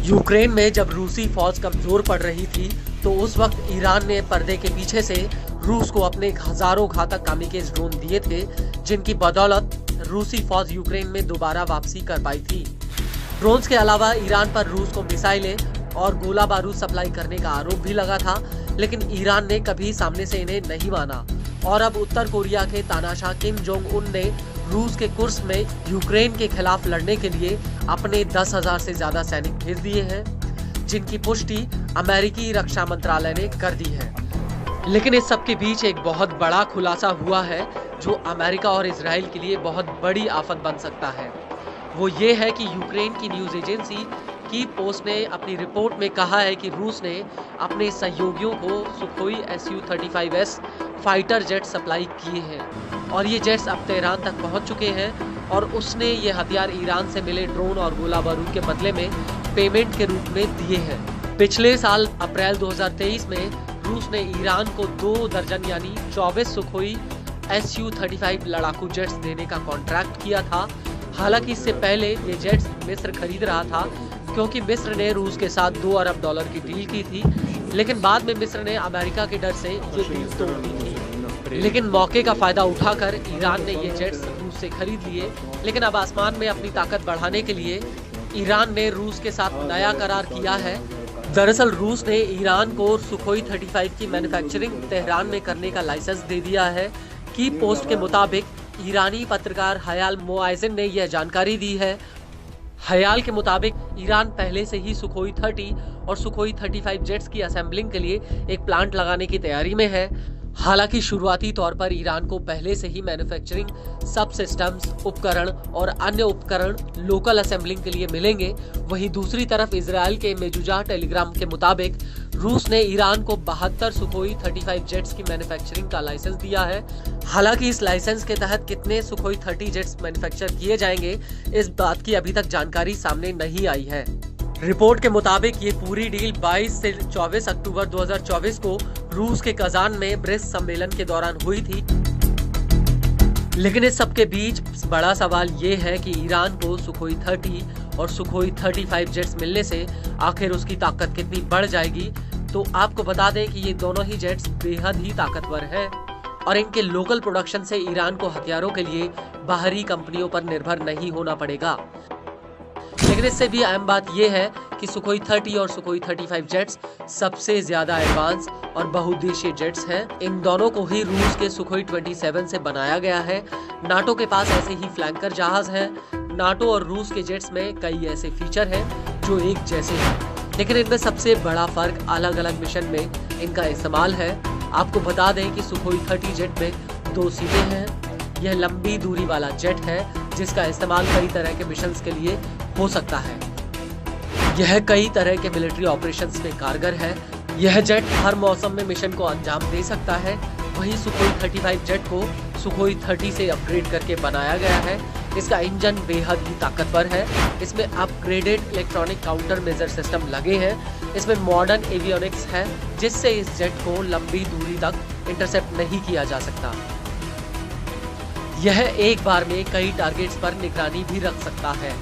Ukraine में जब रूसी फौज कमजोर पड़ रही थी तो उस वक्त ईरान ने पर्दे के पीछे से रूस को अपने हजारों घातक कामिकेज ड्रोन दिए थे, जिनकी बदौलत रूसी फौज यूक्रेन में दोबारा वापसी कर पाई थी। ड्रोन्स के अलावा ईरान पर रूस को मिसाइलें और गोला बारूद सप्लाई करने का आरोप भी लगा था, लेकिन ईरान ने कभी सामने से इन्हें नहीं माना और अब उत्तर कोरिया के तानाशाह किम जोंग उन ने रूस के कुर्स्क में यूक्रेन के खिलाफ लड़ने के लिए अपने 10,000 से ज्यादा सैनिक भेज दिए हैं, जिनकी पुष्टि अमेरिकी रक्षा मंत्रालय ने कर दी है। लेकिन इस सब के बीच एक बहुत बड़ा खुलासा हुआ है जो अमेरिका और इजराइल के लिए बहुत बड़ी आफत बन सकता है। वो ये है कि यूक्रेन की न्यूज एजेंसी की पोस्ट ने अपनी रिपोर्ट में कहा है कि रूस ने अपने सहयोगियों को Sukhoi Su-35S fighter jet supply किए हैं और ये जेट्स अब तेहरान तक पहुंच चुके हैं और उसने ये हथियार ईरान से मिले ड्रोन और गोला बारूद के बदले में पेमेंट के रूप में दिए हैं। पिछले साल अप्रैल 2023 में रूस ने ईरान को 2 दर्जन यानी 24 सुखोई Su-35 लड़ाकू जेट्स देने का कॉन्ट्रैक्ट किया था। हालांकि इससे पहले ये जेट्स मिस्र खरीद रहा था क्योंकि मिस्र ने रूस के साथ $2 अरब की डील की थी, लेकिन बाद में मिस्र ने अमेरिका के डर से ये डील तोड़ दी थी। लेकिन मौके का फायदा उठाकर ईरान ने ये जेट्स रूस से खरीद लिए। लेकिन अब आसमान में अपनी ताकत बढ़ाने के लिए ईरान ने रूस के साथ नया करार किया है। दरअसल रूस ने ईरान को सुखोई 35 की मैन्युफैक्चरिंग तेहरान में करने का लाइसेंस दे दिया है। की पोस्ट के मुताबिक ईरानी पत्रकार हयाल मोआइजिन ने यह जानकारी दी है। हयाल के मुताबिक ईरान पहले से ही सुखोई 30 और सुखोई 35 जेट्स की असेंबलिंग के लिए एक प्लांट लगाने की तैयारी में है। हालांकि शुरुआती तौर पर ईरान को पहले से ही मैन्युफैक्चरिंग सब सिस्टम्स, उपकरण और अन्य उपकरण लोकल असेंबलिंग के लिए मिलेंगे। वहीं दूसरी तरफ इजराइल के मेजुजा टेलीग्राम के मुताबिक रूस ने ईरान को 72 सुखोई 35 जेट्स की मैन्युफैक्चरिंग का लाइसेंस दिया है। हालांकि इस लाइसेंस के तहत कितने सुखोई 30 जेट्स मैन्युफैक्चर किए जाएंगे, इस बात की अभी तक जानकारी सामने नहीं आई है। रिपोर्ट के मुताबिक ये पूरी डील 22 से 24 अक्टूबर 2024 को रूस के कजान में ब्रिक्स सम्मेलन के दौरान हुई थी। लेकिन इस सब के बीच बड़ा सवाल ये है कि ईरान को सुखोई 30 और सुखोई 35 जेट्स मिलने से आखिर उसकी ताकत कितनी बढ़ जाएगी। तो आपको बता दें कि ये दोनों ही जेट्स बेहद ही ताकतवर हैं और इनके लोकल प्रोडक्शन से ईरान को हथियारों के लिए बाहरी कंपनियों पर निर्भर नहीं होना पड़ेगा। लेकिन इससे भी अहम बात यह है कि सुखोई 30 और सुखोई 35 जेट्स सबसे ज्यादा एडवांस और बहुउद्देशीय जेट्स हैं। इन दोनों को ही रूस के सुखोई 27 से बनाया गया है। नाटो के पास ऐसे ही फ्लैंकर जहाज हैं। नाटो और रूस के जेट्स में कई ऐसे फीचर हैं जो एक जैसे हैं, लेकिन इनमें सबसे बड़ा फर्क अलग अलग मिशन में इनका इस्तेमाल है। आपको बता दें कि सुखोई 30 जेट में 2 सीटें हैं। यह लंबी दूरी वाला जेट है जिसका इस्तेमाल कई तरह के मिशंस के लिए हो सकता है। यह कई तरह के मिलिट्री ऑपरेशंस में कारगर है। यह जेट हर मौसम में मिशन को अंजाम दे सकता है। वहीं सुखोई 35 जेट को सुखोई 30 से अपग्रेड करके बनाया गया है। इसका इंजन बेहद ही ताकतवर है। इसमें upgraded electronic counter measure system लगे हैं। इसमें मॉडर्न एवियोनिक्स है जिससे इस जेट को लंबी दूरी तक इंटरसेप्ट नहीं किया जा सकता। यह एक बार में कई टारगेट्स पर निगरानी भी रख सकता है।